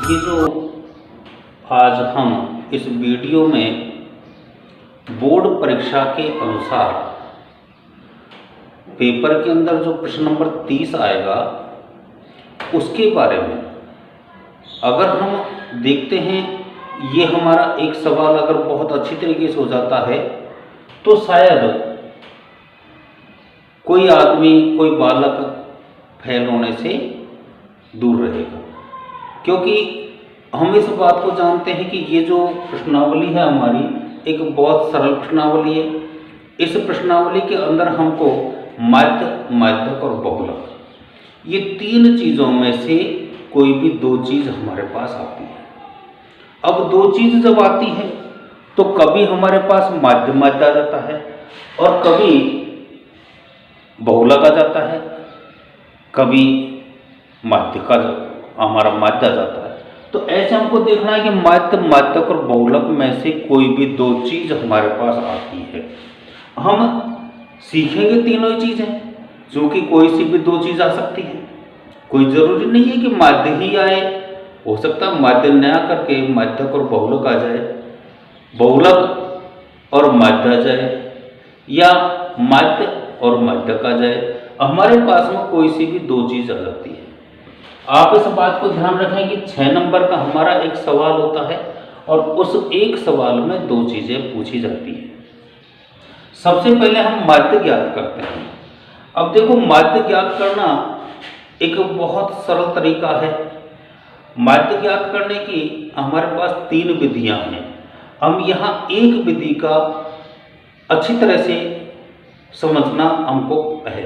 ये जो आज हम इस वीडियो में बोर्ड परीक्षा के अनुसार पेपर के अंदर जो प्रश्न नंबर 30 आएगा उसके बारे में अगर हम देखते हैं, ये हमारा एक सवाल अगर बहुत अच्छी तरीके से हो जाता है तो शायद कोई आदमी, कोई बालक फेल होने से दूर रहेगा। क्योंकि हम इस बात को जानते हैं कि ये जो प्रश्नावली है हमारी एक बहुत सरल प्रश्नावली है। इस प्रश्नावली के अंदर हमको माध्य, माध्यक और बहुलक, ये तीन चीज़ों में से कोई भी दो चीज़ हमारे पास आती है। अब दो चीज़ जब आती है तो कभी हमारे पास माध्य माध्य आ जाता है और कभी बहुलक आ जाता है, कभी माध्य का हमारा माध्य आ जाता है। तो ऐसे हमको देखना है कि माध्य, माध्यक और बहुलक में से कोई भी दो चीज़ हमारे पास आती है। हम सीखेंगे तीनों ही चीज़ें, जो कि कोई सी भी दो चीज़ आ सकती है। कोई ज़रूरी नहीं है कि माध्य ही आए, हो सकता है माध्य न आकर के माध्यक और बहुलक आ जाए, बहुलक और माध्य आ जाए, या माध्य और माध्यक आ जाए। हमारे पास में कोई सी भी दो चीज़ आ जाती है। आप इस बात को ध्यान रखें कि 6 नंबर का हमारा एक सवाल होता है और उस एक सवाल में दो चीज़ें पूछी जाती हैं। सबसे पहले हम माध्य ज्ञात करते हैं। अब देखो, माध्य ज्ञात करना एक बहुत सरल तरीका है। माध्य ज्ञात करने की हमारे पास 3 विधियां हैं। हम यहाँ एक विधि का अच्छी तरह से समझना हमको है।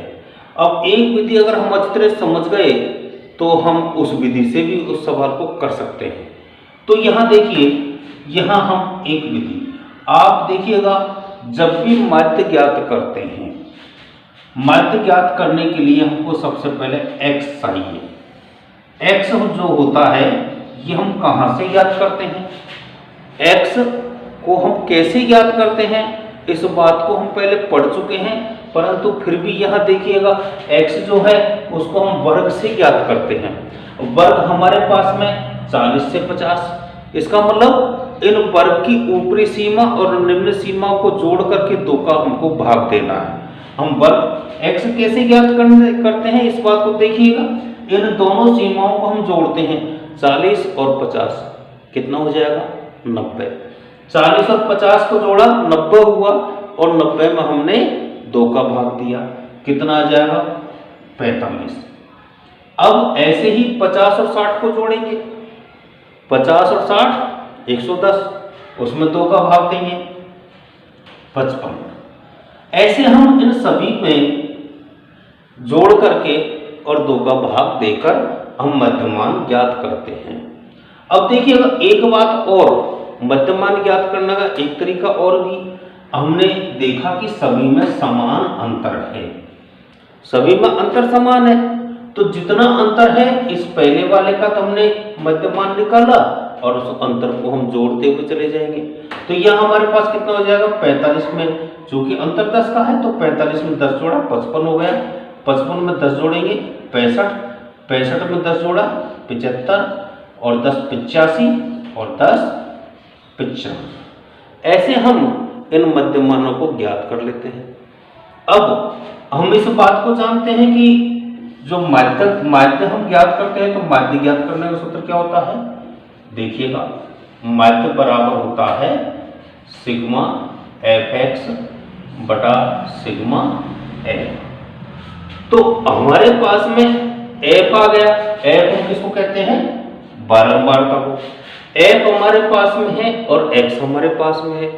अब एक विधि अगर हम अच्छी तरह से समझ गए तो हम उस विधि से भी उस सवाल को कर सकते हैं। तो यहाँ देखिए, यहाँ हम एक विधि, आप देखिएगा, जब भी माध्य ज्ञात करते हैं, माध्य ज्ञात करने के लिए हमको सबसे पहले x चाहिए। x जो होता है ये हम कहाँ से ज्ञात करते हैं, x को हम कैसे ज्ञात करते हैं, इस बात को हम पहले पढ़ चुके हैं। परंतु फिर भी यहाँ देखिएगा, x जो है उसको हम वर्ग से ज्ञात करते हैं। वर्ग हमारे पास में 40 से 50, इसका मतलब इन वर्ग की ऊपरी सीमा और निम्न सीमा को जोड़ करके 2 का हमको भाग देना है। हम वर्ग x कैसे ज्ञात करते हैं, इस बात को देखिएगा। इन दोनों सीमाओं को हम जोड़ते हैं, 40 और 50 कितना हो जाएगा, 90। 40 और 50 को जोड़ा 90 हुआ और 90 में हमने 2 का भाग दिया, कितना आ जाएगा, 45। अब ऐसे ही 50 और 60 को जोड़ेंगे, 50 और 60 110, उसमें 2 का भाग देंगे, 55। ऐसे हम इन सभी में जोड़ करके और 2 का भाग देकर हम मध्यमान ज्ञात करते हैं। अब देखिएगा एक बात और, मध्यमान ज्ञात करने का एक तरीका और भी, हमने देखा कि सभी में समान अंतर है, सभी में अंतर समान है। तो जितना अंतर है इस पहले वाले का तो हमने मध्यमान निकाला और उस अंतर को हम जोड़ते हुए चले जाएंगे। तो यह हमारे पास कितना हो जाएगा, 45 में, जो कि अंतर 10 का है, तो 45 में 10 जोड़ा 55 हो गया, 55 में 10 जोड़ेंगे 65, 65 में 10 जोड़ा 75 और 10 85 और 10 95। ऐसे हम इन मध्यमानों को ज्ञात कर लेते हैं। अब हम इस बात को जानते हैं कि जो माध्य हम ज्ञात करते हैं, तो माध्य ज्ञात करने का सूत्र क्या होता है, देखिएगा, माध्य बराबर होता है सिग्मा fx बटा सिग्मा f। तो हमारे पास में f आ गया, f हम किसको कहते हैं, बारंबारता को। f हमारे पास में है और x हमारे पास में है।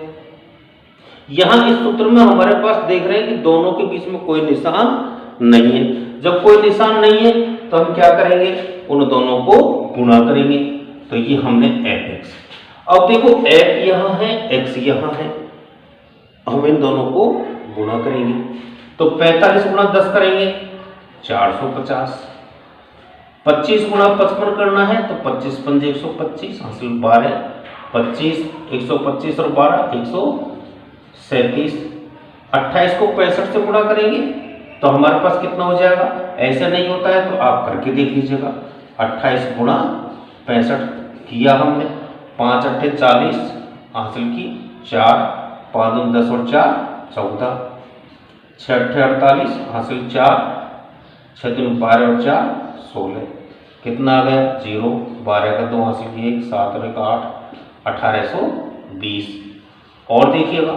यहाँ इस सूत्र में हमारे पास देख रहे हैं कि दोनों के बीच में कोई निशान नहीं है। जब कोई निशान नहीं है तो हम क्या करेंगे, उन दोनों को गुणा करेंगे। तो ये हमने fx, अब देखो f यहाँ है, x यहाँ है, हम इन दोनों को गुणा करेंगे। तो 45 गुणा 10 करेंगे 450, 25 गुणा 55 करना है तो 25 पंजे 125, हासिल 12, 25 125 और 12 137, 28 को 65 से गुणा करेंगे तो हमारे पास कितना हो जाएगा। ऐसे नहीं होता है तो आप करके देख लीजिएगा, 28 गुणा 65 किया हमने, 5 अट्ठे 40 हासिल की 4, 5 दूनी 10 और 4 14, 6 अट्ठे 48 हासिल 4, 6 दूनी 12 और 4 16, कितना आ गया 0, 12 का 2 हासिल की 1, 7 और 1 8, 1820। और देखिएगा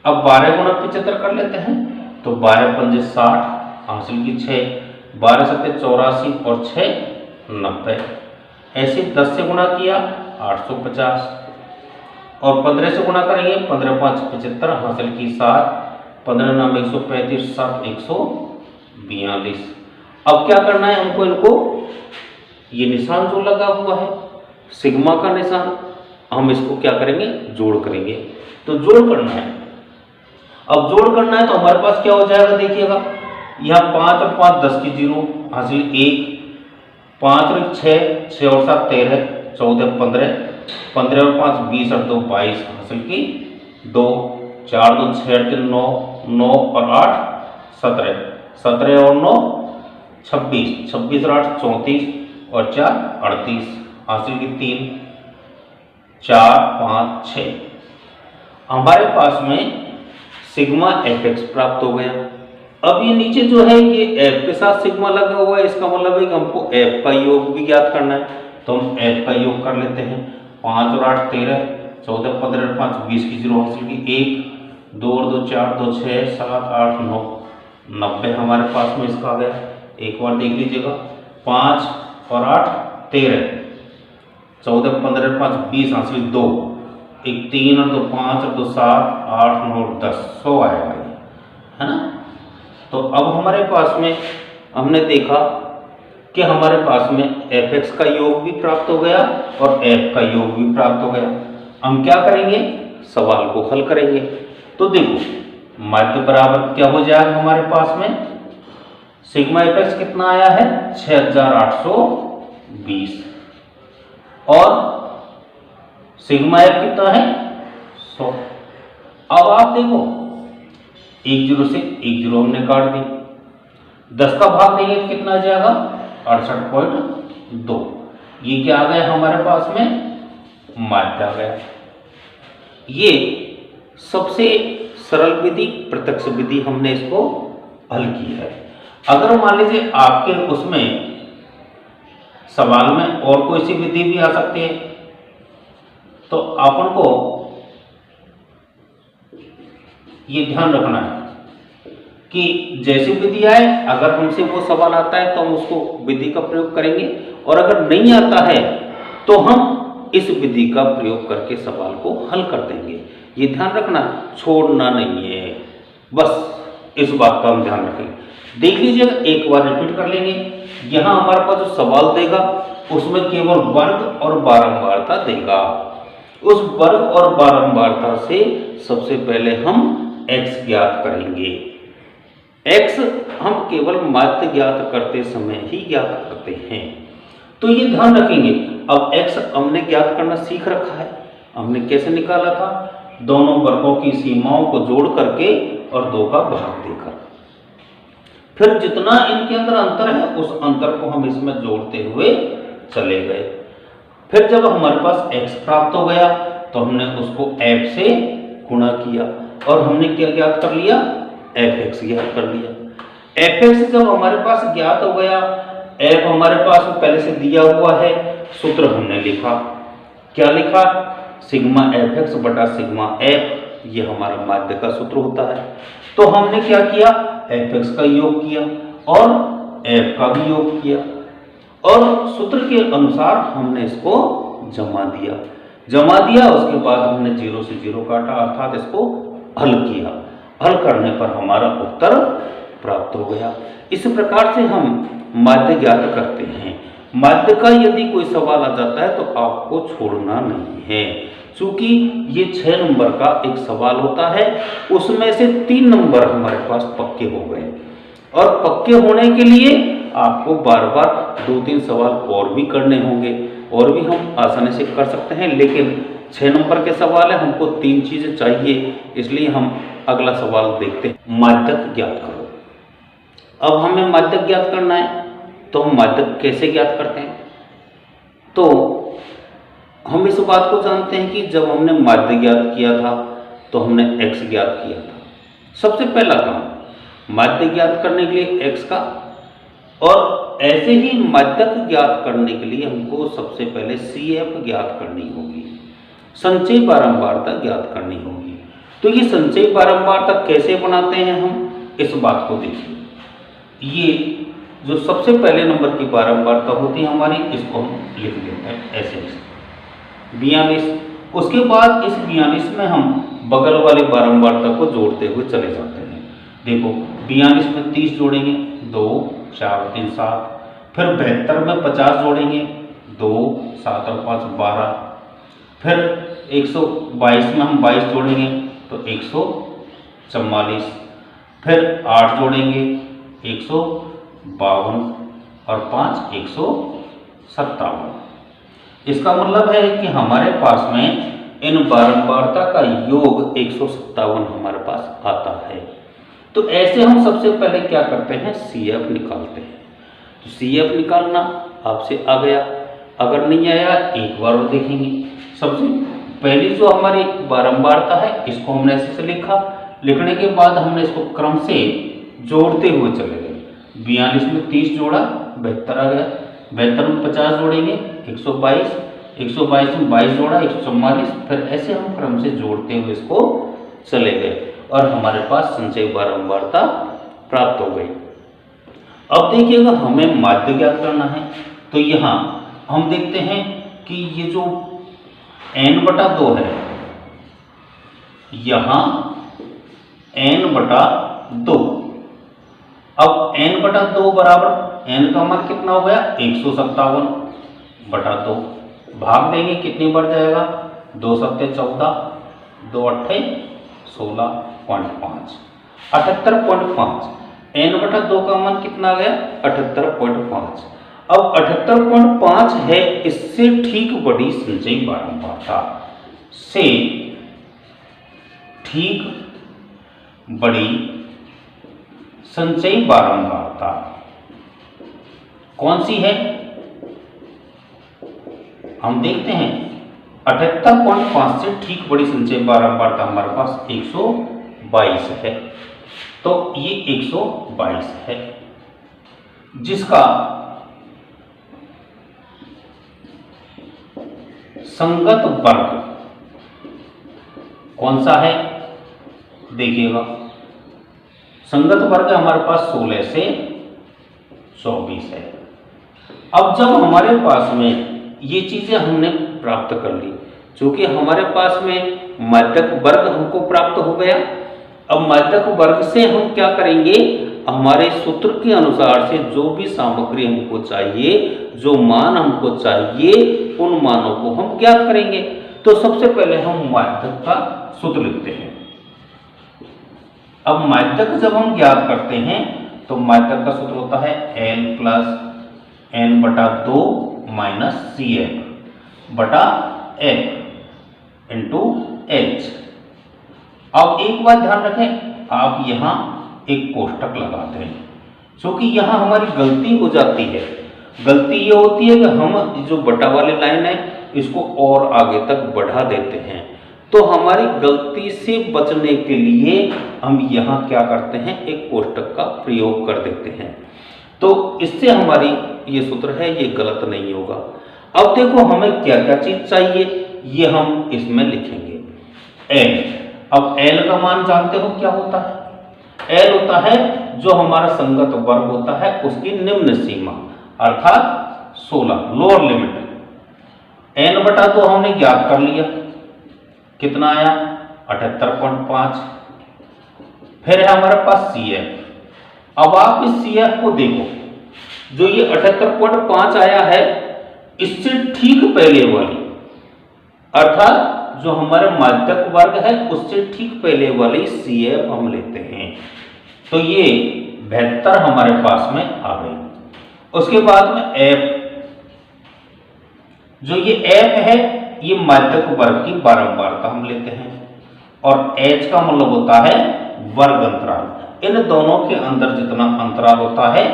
अब 12 गुणा 75 कर लेते हैं, तो 12 पंजे 60 हासिल की 6, 12 सत्ते 84 और 6 90। ऐसे 10 से गुणा किया 850 और 15 से गुणा करेंगे, 15 5 75 हासिल की 7, 15 नाम 135 7 142। अब क्या करना है हमको, इनको ये निशान जो लगा हुआ है सिग्मा का निशान, हम इसको क्या करेंगे जोड़ करेंगे। तो जोड़ करना है, अब जोड़ करना है तो हमारे पास क्या हो जाएगा देखिएगा, यहाँ 5 और 5 10 की 0 हासिल 1, 5 और 6 6 और 7 13 14 15, 15 और 5 20 और 2 22 हासिल की 2, 4 2 6 3 9, 9 और 8 17, 17 और 9 26, 26 और 8 34 और 4 38 हासिल की 3, 4 5 6। हमारे पास में सिग्मा fx प्राप्त हो गया। अब ये नीचे जो है ये f के साथ सिग्मा लगा हुआ है, इसका मतलब है कि हमको f का योग भी ज्ञात करना है, तो हम f का योग कर लेते हैं। 5 और 8 13, 14 15 और 5 20 की 0 हासिल की 1, 2 और 2 4 2 6 7 8 9 90 हमारे पास में इसका आ गया। एक बार देख लीजिएगा, 5 और 8 13, 14 15 और 5 20 हासिल 2, 1 3 और 2 5 और 2 7 8 9 10 100 आएगा ये, है ना। तो अब हमारे पास में हमने देखा कि हमारे पास में fx का योग भी प्राप्त हो गया और f का योग भी प्राप्त हो गया। हम क्या करेंगे, सवाल को हल करेंगे। तो देखो माध्य बराबर क्या हो जाएगा हमारे पास में, सिग्मा fx कितना आया है 6820 और सिग्मा f कितना है 100। अब आप देखो 1 0 से 1 0 हमने काट दी, 10 का भाग देंगे तो कितना आ जाएगा 68.2। ये क्या आ गया हमारे पास में माध्य आ गया। ये सबसे सरल विधि प्रत्यक्ष विधि हमने इसको हल की है। अगर मान लीजिए आपके उसमें सवाल में और कोई सी विधि भी आ सकती है, तो अपन को ये ध्यान रखना है कि जैसी विधि आए, अगर हमसे वो सवाल आता है तो हम उसको विधि का प्रयोग करेंगे, और अगर नहीं आता है तो हम इस विधि का प्रयोग करके सवाल को हल कर देंगे। ये ध्यान रखना, छोड़ना नहीं है, बस इस बात का हम ध्यान रखेंगे। देख लीजिएगा, एक बार रिपीट कर लेंगे। यहाँ हमारे पास जो सवाल देगा उसमें केवल वर्ग और बारंबारता देगा। उस वर्ग और बारंबारता से सबसे पहले हम x ज्ञात करेंगे। x हम केवल माध्य ज्ञात करते समय ही ज्ञात करते हैं, तो ये ध्यान रखेंगे। अब x हमने ज्ञात करना सीख रखा है। हमने कैसे निकाला था, दोनों वर्गों की सीमाओं को जोड़ करके और 2 का भाग देकर, फिर जितना इनके अंदर अंतर है उस अंतर को हम इसमें जोड़ते हुए चले गए। फिर जब हमारे पास x प्राप्त हो गया तो हमने उसको f से गुणा किया और हमने क्या ज्ञात कर लिया, fx ज्ञात कर लिया। fx जब हमारे पास ज्ञात हो गया, f हमारे पास पहले से दिया हुआ है, सूत्र हमने लिखा। क्या लिखा, सिग्मा fx बटा सिग्मा f, ये हमारा माध्य का सूत्र होता है। तो हमने क्या किया, fx का योग किया और f का भी योग किया और सूत्र के अनुसार हमने इसको जमा दिया। उसके बाद हमने 0 से 0 काटा, अर्थात इसको हल किया। हल करने पर हमारा उत्तर प्राप्त हो गया। इस प्रकार से हम माध्य ज्ञात करते हैं। माध्य का यदि कोई सवाल आ जाता है तो आपको छोड़ना नहीं है, क्योंकि ये 6 नंबर का एक सवाल होता है, उसमें से 3 नंबर हमारे पास पक्के हो गए, और पक्के होने के लिए आपको बार बार 2-3 सवाल और भी करने होंगे, और भी हम आसानी से कर सकते हैं, लेकिन 6 नंबर के सवाल है, हमको 3 चीजें चाहिए, इसलिए हम अगला सवाल देखते हैं। माध्यक ज्ञात करो। अब हमें माध्यक ज्ञात करना है, तो हम माध्यक कैसे ज्ञात करते हैं, तो हम इस बात को जानते हैं कि जब हमने माध्य ज्ञात किया था तो हमने x ज्ञात किया था। सबसे पहला काम माध्य ज्ञात करने के लिए x का, और ऐसे ही माध्यक ज्ञात करने के लिए हमको सबसे पहले CF ज्ञात करनी होगी, संचयी बारंबारता ज्ञात करनी होगी। तो ये संचयी बारंबारता कैसे बनाते हैं हम, इस बात को देखिए। ये जो सबसे पहले नंबर की बारंबारता होती है हमारी, इसको हम लिख देते हैं ऐसे 42। उसके बाद इस 42 में हम बगल वाली बारंबारता को जोड़ते हुए चले जाते हैं। देखो 42 में 30 जोड़ेंगे, 2 4 3 7, फिर 72 में 50 जोड़ेंगे, 2 7 और 5 12, फिर 122 में हम 22 जोड़ेंगे तो 144, फिर 8 जोड़ेंगे 152 और 5 157। इसका मतलब है कि हमारे पास में इन बारंबारता का योग 157 हमारे पास आता है। तो ऐसे हम सबसे पहले क्या करते हैं, CF निकालते हैं। तो CF निकालना आपसे आ गया, अगर नहीं आया एक बार और देखेंगे। सबसे पहली जो हमारी बारंबारता है इसको हमने ऐसे से लिखा, लिखने के बाद हमने इसको क्रम से जोड़ते हुए चले गए। 42 में 30 जोड़ा 72 आ गया, 72 में 50 जोड़ेंगे 122, 122 में 22 जोड़ा 144, फिर ऐसे हम क्रम से जोड़ते हुए इसको चले गए और हमारे पास संचयी बारंबारता प्राप्त हो गई। अब देखिएगा हमें माध्य ज्ञात करना है, तो यहाँ हम देखते हैं कि ये जो n/2 है, यहाँ n/2। अब n/2 बराबर n का मान कितना हो गया, 157/2। भाग देंगे कितनी बढ़ जाएगा, 2 7 14, 2 8 16.5, 78.5। n/2 का मान कितना आ गया, 78.5। अब 78.5 है, इससे ठीक बड़ी संचयी बारंबारता से ठीक बड़ी संचयी बारंबारता कौन सी है, हम देखते हैं। 78.5 से ठीक बड़ी संचयी बारंबारता हमारे पास 122 है। तो ये 122 है, जिसका संगत वर्ग कौन सा है, देखिएगा। संगत वर्ग हमारे पास 16 से 24 है। अब जब हमारे पास में ये चीजें हमने प्राप्त कर ली, क्योंकि हमारे पास में माध्यक वर्ग हमको प्राप्त हो गया। अब माध्यक वर्ग से हम क्या करेंगे, हमारे सूत्र के अनुसार से जो भी सामग्री हमको चाहिए, जो मान हमको चाहिए, उन मानों को हम ज्ञात करेंगे। तो सबसे पहले हम माध्यक का सूत्र लिखते हैं। अब माध्यक जब हम ज्ञात करते हैं तो माध्यक का सूत्र होता है L + n/2 - CF/F × H। अब एक बात ध्यान रखें, आप यहाँ एक कोष्टक लगाते हैं, क्योंकि यहाँ हमारी गलती हो जाती है। गलती ये होती है कि हम जो बटा वाली लाइन है इसको और आगे तक बढ़ा देते हैं। तो हमारी गलती से बचने के लिए हम यहाँ क्या करते हैं, एक कोष्टक का प्रयोग कर देते हैं। तो इससे हमारी ये सूत्र है ये गलत नहीं होगा। अब देखो हमें क्या क्या चीज चाहिए, ये हम इसमें लिखेंगे। L, अब L का मान जानते हो क्या होता है, L होता है जो हमारा संगत वर्ग होता है उसकी निम्न सीमा, अर्थात 16, लोअर लिमिट। n/2 हमने ज्ञात कर लिया, कितना आया 78.5। फिर है हमारे पास CF। अब आप इस CF को देखो, जो ये 78.5 आया है इससे ठीक पहले वाली, अर्थात जो हमारा माध्यक वर्ग है उससे ठीक पहले वाली CF हम लेते हैं। तो ये 72 हमारे पास में आ गई। उसके बाद में F, जो ये F है ये माध्यक वर्ग की बारंबारता हम लेते हैं, और H का मतलब होता है वर्ग अंतराल। इन दोनों के अंदर जितना अंतराल होता है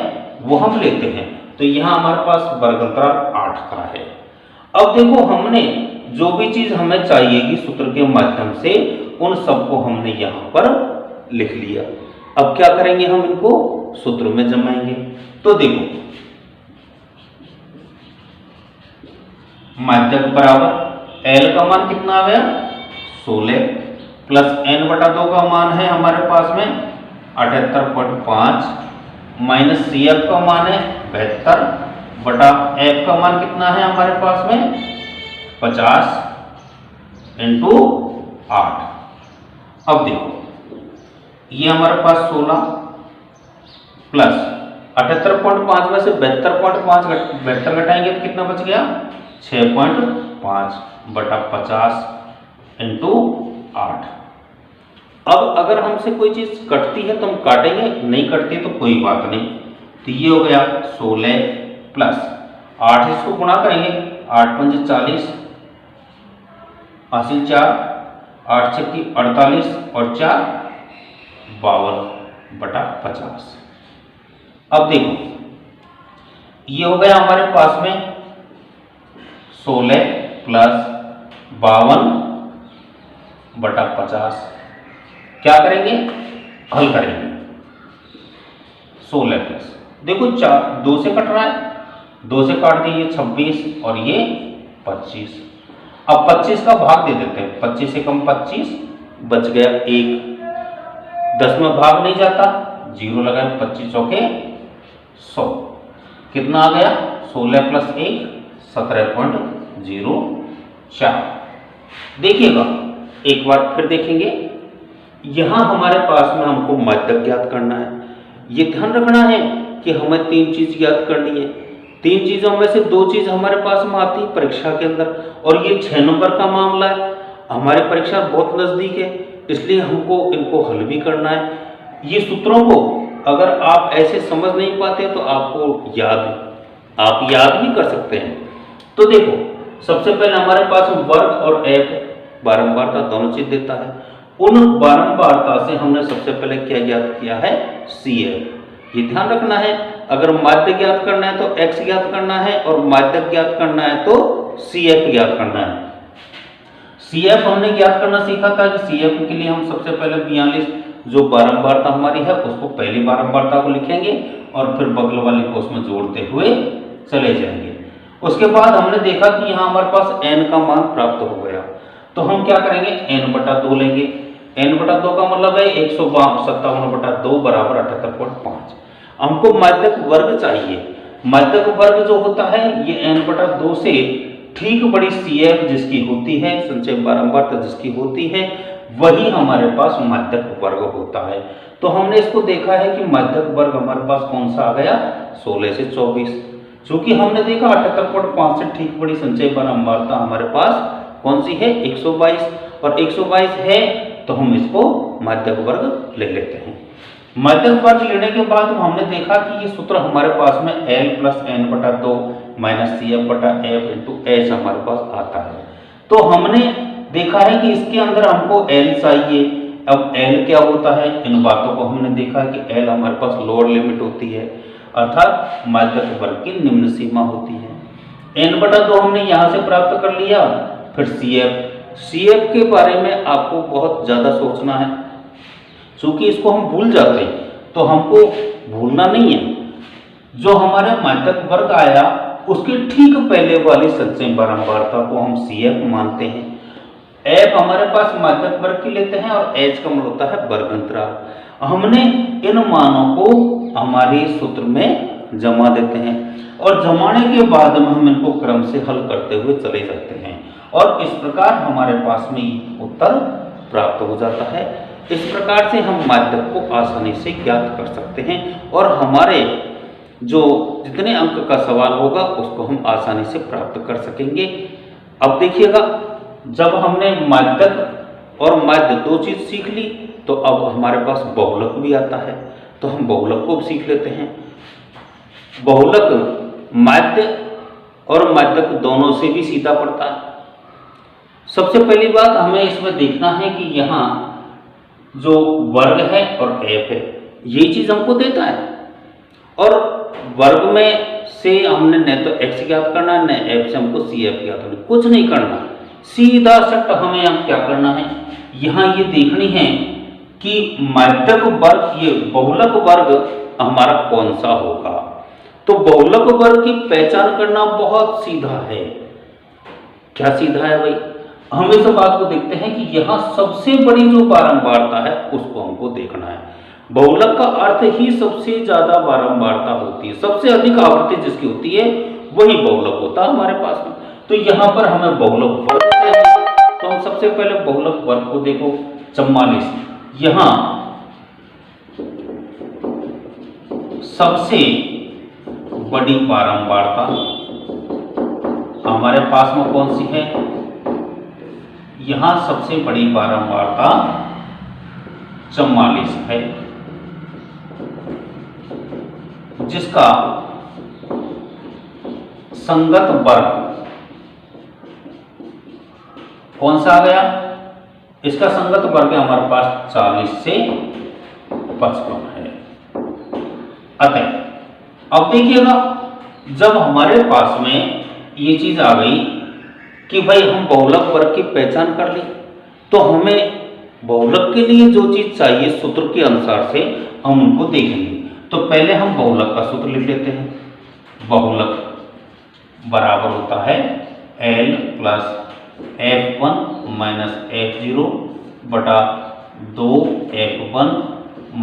वो हम लेते हैं। तो यहाँ हमारे पास वर्ग अंतराल 8 का है। अब देखो हमने जो भी चीज हमें चाहिएगी सूत्र के माध्यम से उन सबको हमने यहां पर लिख लिया। अब क्या करेंगे, हम इनको सूत्र में जमाएंगे। तो देखो माध्यक बराबर एल का मान कितना आ गया 16 प्लस n बटा 2 का मान है हमारे पास में 78.5 माइनस सी एफ का मान है 72 बटा एफ का मान कितना है हमारे पास में 50 इंटू 8। अब देखो ये हमारे पास 16 प्लस 78.5 में से 72.5 घटाएंगे तो कितना बच गया 6.5 बटा 50 इंटू 8। अब अगर हमसे कोई चीज कटती है तो हम काटेंगे, नहीं कटती तो कोई बात नहीं। तो ये हो गया 16 प्लस 8, इसको गुणा करेंगे 8 पंजे 40 हासिल 4 8 छक्की 48 और 4 52 बटा 50। अब देखो ये हो गया हमारे पास में 16 प्लस 52 बटा 50। क्या करेंगे, हल करेंगे। 16 प्लस देखो 2 से कट रहा है, 2 से काट दिए 26 और ये 25। अब 25 का भाग दे देते हैं, 25 से कम 25 बच गया 1, 10 में भाग नहीं जाता 0 लगाए 25 चौके 100। कितना आ गया 16 प्लस 1 17.04। देखिएगा एक बार फिर देखेंगे, यहां हमारे पास में हमको माध्यक ज्ञात करना है। ये ध्यान रखना है कि हमें 3 चीज ज्ञात करनी है। 3 चीजों में से 2 चीज हमारे पास में आती है परीक्षा के अंदर, और ये 6 नंबर का मामला है। हमारी परीक्षा बहुत नजदीक है, इसलिए हमको इनको हल भी करना है। ये सूत्रों को अगर आप ऐसे समझ नहीं पाते तो आपको आप याद भी कर सकते हैं। तो देखो सबसे पहले हमारे पास वर्ग और एफ बारंबारता दोनों चीज देता है। उन बारंबारता से हमने सबसे पहले क्या ज्ञात किया है सी एफ। ये ध्यान रखना है, अगर माध्य ज्ञात करना है तो एक्स ज्ञात करना है और माध्यक ज्ञात करना है तो सी एफ ज्ञात करना है। सी एफ हमने ज्ञात करना सीखा था कि सी एफ के लिए हम सबसे पहले 42 जो बारंबारता हमारी है उसको पहली बारंबारता को लिखेंगे और फिर बगल वाली को उसमें जोड़ते हुए चले जाएंगे। उसके बाद हमने देखा कि यहाँ हमारे पास n का मान प्राप्त हो गया, तो हम क्या करेंगे n बटा 2 लेंगे। n बटा 2 का मतलब है 157 बटा 2 बराबर 78.5। हमको माध्यक वर्ग चाहिए। माध्यक वर्ग जो होता है ये n बटा 2 से ठीक बड़ी सी एफ जिसकी होती है, संचय बारंबारता जिसकी होती है, वही हमारे पास माध्यक वर्ग होता है। तो हमने इसको देखा है कि माध्यक वर्ग हमारे पास कौन सा आ गया 16 से 24। चूंकि हमने देखा 78.5 से ठीक बड़ी संचय बारंबारता हमारे पास कौन सी है 122, और 122 है तो हम इसको माध्यक वर्ग ले लेते हैं। माध्यक वर्ग लेने के बाद हमने देखा कि ये सूत्र हमारे पास में L प्लस n बटा 2 माइनस सी एफ बटा एफ इंटू एच हमारे पास आता है। तो हमने देखा है कि इसके अंदर हमको L चाहिए। अब L क्या होता है, इन बातों को हमने देखा कि L हमारे पास लोअर लिमिट होती है, अर्थात माध्यक वर्ग की निम्न सीमा होती है। n बटा 2 हमने यहाँ से प्राप्त कर लिया। फिर सी एफ के बारे में आपको बहुत ज़्यादा सोचना है, क्योंकि इसको हम भूल जाते हैं, तो हमको भूलना नहीं है। जो हमारे माध्यक वर्ग आया उसके ठीक पहले वाली संचय बारंबारता को हम सी एफ मानते हैं। एफ हमारे पास माध्यक वर्ग की लेते हैं और एच का मतलब होता है वर्ग अंतराल। हमने इन मानों को हमारे सूत्र में जमा देते हैं और जमाने के बाद में हम इनको क्रम से हल करते हुए चले जाते हैं, और इस प्रकार हमारे पास में उत्तर प्राप्त हो जाता है। इस प्रकार से हम माध्यक को आसानी से ज्ञात कर सकते हैं और हमारे जो जितने अंक का सवाल होगा उसको हम आसानी से प्राप्त कर सकेंगे। अब देखिएगा, जब हमने माध्यक और माध्य 2 चीज सीख ली तो अब हमारे पास बहुलक भी आता है, तो हम बहुलक को भी सीख लेते हैं। बहुलक माध्य और माध्यक दोनों से भी सीधा पड़ता है। सबसे पहली बात हमें इसमें देखना है कि यहाँ जो वर्ग है और एफ है ये चीज हमको देता है, और वर्ग में से हमने न तो एक्स ज्ञात करना है न एफ से हमको सी एफ ज्ञात करना, कुछ नहीं करना, सीधा सट हमें यहाँ क्या करना है, यहाँ ये देखनी है कि मध्यक वर्ग, ये बहुलक वर्ग हमारा कौन सा होगा। तो बहुलक वर्ग की पहचान करना बहुत सीधा है। क्या सीधा है भाई, हम इस बात को देखते हैं कि यहाँ सबसे बड़ी जो बारंबारता है उसको हमको देखना है। बहुलक का अर्थ ही सबसे ज्यादा बारंबारता होती है, सबसे अधिक आवृत्ति जिसकी होती है वही बहुलक होता है हमारे पास में। तो यहाँ पर हमें बहुलक वर्ग चाहिए, तो हम सबसे पहले बहुलक वर्ग को देखो 44। यहाँ सबसे बड़ी बारंबारता हमारे पास में कौन सी है, यहां सबसे बड़ी बारंबारता 44 है, जिसका संगत वर्ग कौन सा आ गया, इसका संगत वर्ग है हमारे पास 40 से 55 है। अतः अब देखिएगा, जब हमारे पास में ये चीज आ गई कि भाई हम बहुलक वर्ग की पहचान कर ली, तो हमें बहुलक के लिए जो चीज चाहिए सूत्र के अनुसार से हम उनको देखेंगे। तो पहले हम बहुलक का सूत्र लिख लेते हैं। बहुलक बराबर होता है L plus F1 minus F0 बटा 2F1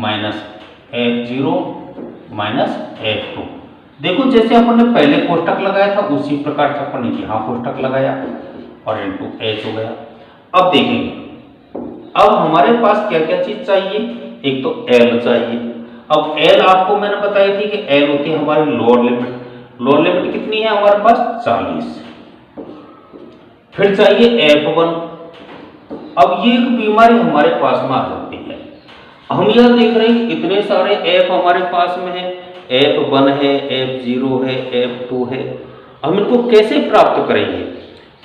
minus F0 minus F2। देखो जैसे अपन ने पहले कोष्टक लगाया था उसी प्रकार से अपन ने यहाँ कोष्टक लगाया और इनटू H हो गया। अब देखेंगे, अब हमारे पास क्या क्या चीज चाहिए, एक तो L चाहिए। अब L आपको मैंने बताई थी कि L होती है हमारी लोअर लिमिट, लोअर लिमिट कितनी है हमारे पास 40। फिर चाहिए F1। अब ये एक बीमारी हमारे पास में आ जाती है, हम यह देख रहे हैं इतने सारे F हमारे पास में है, F1 है, F0 है, F2 है, हम इनको कैसे प्राप्त करेंगे,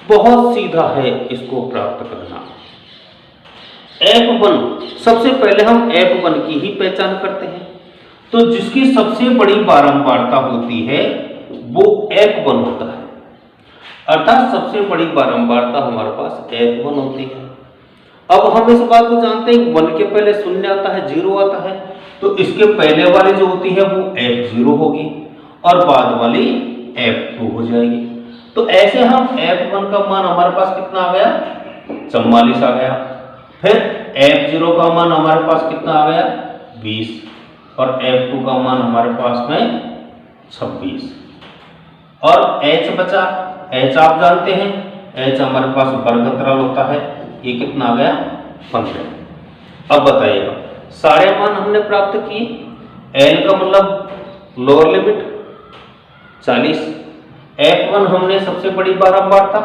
बहुत सीधा है इसको प्राप्त करना। F1 सबसे पहले हम F1 की ही पहचान करते हैं, तो जिसकी सबसे बड़ी बारंबारता होती है वो F1 होता है, अर्थात सबसे बड़ी बारंबारता हमारे पास F1 होती है। अब हम इस बात को जानते हैं 1 के पहले शून्य आता है, 0 आता है, तो इसके पहले वाली जो होती है वो F0 होगी और बाद वाली F2 हो जाएगी। तो ऐसे हम F1 का मान हमारे पास कितना आ गया, 44 आ गया। फिर F0 का मान हमारे पास कितना आ गया, 20, और F2 का मान हमारे पास में 26। और H बचा, H आप जानते हैं, H हमारे पास वर्ग अंतराल होता है, ये कितना आ गया 15। अब बताइएगा, सारे मान हमने प्राप्त किए। L का मतलब लोअर लिमिट 40, F1 हमने सबसे बड़ी बारंबारता,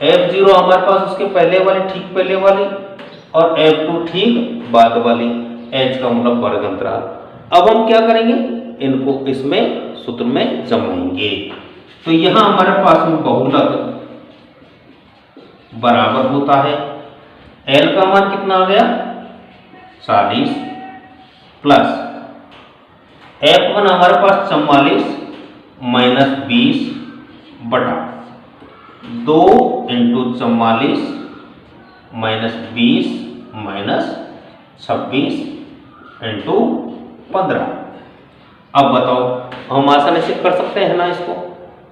F0 हमारे पास उसके पहले वाली, ठीक पहले वाली, और F2 ठीक बाद वाली, H का मतलब वर्ग अंतराल। अब हम क्या करेंगे, इनको इसमें सूत्र में जमाएंगे। तो यहां हमारे पास में बहुलक बराबर होता है, L का मान कितना आ गया 40 प्लस F1 हमारे पास 44 माइनस 20 बटा 2 इंटू 44 माइनस 20 माइनस 26 इंटू 15। अब बताओ, हम आसानी से कर सकते हैं ना इसको,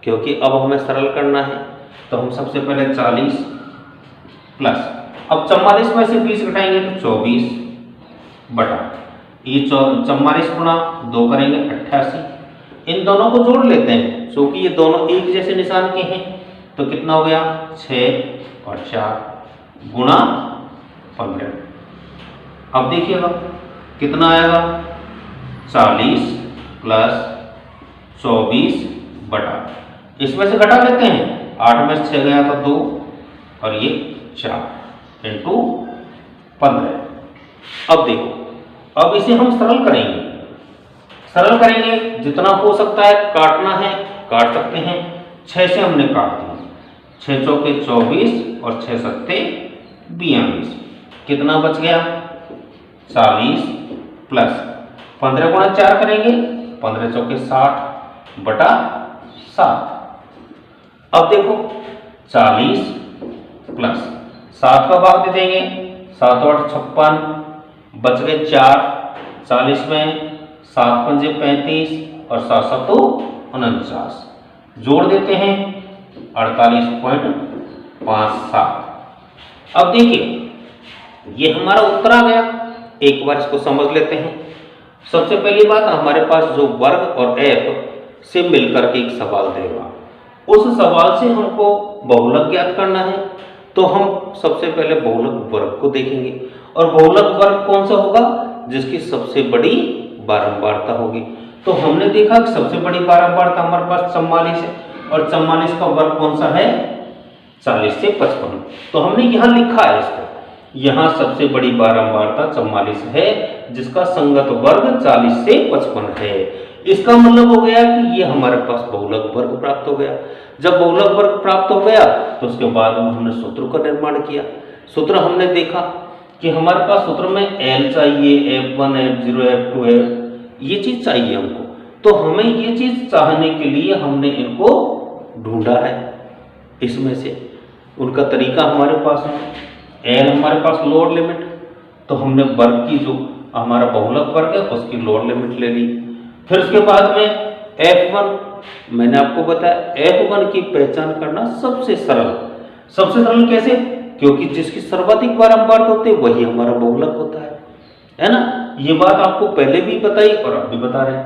क्योंकि अब हमें सरल करना है। तो हम सबसे पहले 40 प्लस, अब 44 में से 20 घटाएंगे तो 24 बटा ये 44 गुणा 2 करेंगे 88। इन दोनों को जोड़ लेते हैं क्योंकि ये दोनों एक जैसे निशान के हैं। तो कितना हो गया 6 और 4 गुणा 15। अब देखिएगा कितना आएगा 40 प्लस 24 बटा, इसमें से घटा लेते हैं, 8 में से 6 गया तो 2 और ये 4 इंटू 15। अब देखो, अब इसे हम सरल करेंगे, सरल करेंगे जितना हो सकता है काटना है काट सकते हैं। 6 से हमने काट दिया, 6 चौके 24 और 6 सत्ते 42, कितना बच गया 40 प्लस 15 गुणा 4 करेंगे, 15 चौके 60 बटा 7। अब देखो 40 प्लस 7 का भाग दे देंगे, 7 8 56, बच गए 4, 40 में 7 पंजे 35 और 7 7 49, जोड़ देते हैं 48.57। अब देखिए ये हमारा उत्तर आ गया। एक बार इसको समझ लेते हैं। सबसे पहली बात, हमारे पास जो वर्ग और एफ से मिलकर के एक सवाल देगा, उस सवाल से हमको बहुलक ज्ञात करना है। तो हम सबसे पहले बहुलक वर्ग को देखेंगे, और बहुलक वर्ग कौन सा होगा? जिसकी सबसे बड़ी बारंबारता होगी। तो हमने देखा कि सबसे बड़ी बारंबारता हमारे पास 44 है, और 44 का वर्ग कौन सा है? 40 से 55। तो हमने यहां लिखा है इसको, यहां सबसे बड़ी बारंबारता 44 है, जिसका संगत वर्ग 40 से 55 है। इसका मतलब हो गया कि ये हमारे पास बहुलक वर्ग प्राप्त हो गया। जब बहुलक वर्ग प्राप्त हो गया तो उसके बाद में हमने सूत्र का निर्माण किया। सूत्र हमने देखा कि हमारे पास सूत्र में L चाहिए, F1 F0 F2 ये चीज चाहिए हमको। तो हमें ये चीज चाहने के लिए हमने इनको ढूंढा है। इसमें से उनका तरीका हमारे पास है। L हमारे पास लोअर लिमिट, तो हमने वर्ग की जो हमारा बहुलक वर्ग है उसकी लोअर लिमिट ले ली। फिर उसके बाद में F1, मैंने आपको बताया F1 की पहचान करना सबसे सरल कैसे? क्योंकि जिसकी सर्वाधिक बारंबारता होती है वही हमारा बहुलक होता है ना? ये बात आपको पहले भी बताई और अब भी बता रहे हैं।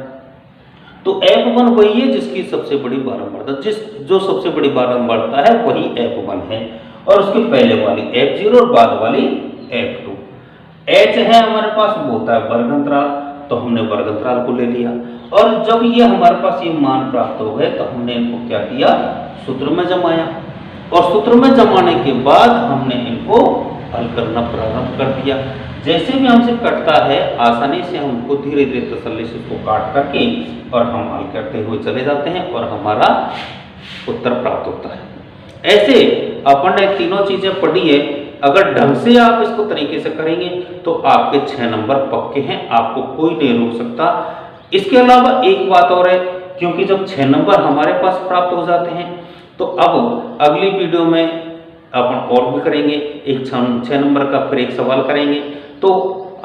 तो F1 वही है जिसकी सबसे बड़ी बारंबारता, जो सबसे बड़ी बारंबारता है वही F1 है, और उसके पहले वाली F0 और बाद वाली F2। H है हमारे पास, वो होता है वर्ग अंतराल, तो हमने वर्ग अंतराल को ले लिया। और जब ये हमारे पास ये मान प्राप्त हो गए तो हमने इनको क्या किया? सूत्र में जमाया, और सूत्र में जमाने के बाद हमने इनको हल करना प्रारंभ कर दिया। जैसे भी हमसे कटता है आसानी से हमको धीरे धीरे तसल्ली से उसको काट करके और हम हल करते हुए चले जाते हैं और हमारा उत्तर प्राप्त होता है। ऐसे अपन ने तीनों चीजें पढ़ी है। अगर ढंग से आप इसको तरीके से करेंगे तो आपके 6 नंबर पक्के हैं, आपको कोई नहीं रोक सकता। इसके अलावा एक बात और है, क्योंकि जब 6 नंबर हमारे पास प्राप्त हो जाते हैं तो अब अगली वीडियो में अपन और भी करेंगे, एक 6 नंबर का फिर एक सवाल करेंगे, तो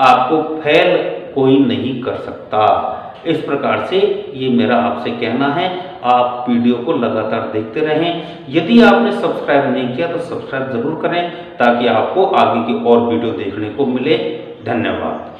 आपको फेल कोई नहीं कर सकता। इस प्रकार से ये मेरा आपसे कहना है, आप वीडियो को लगातार देखते रहें। यदि आपने सब्सक्राइब नहीं किया तो सब्सक्राइब जरूर करें, ताकि आपको आगे की और वीडियो देखने को मिले। धन्यवाद।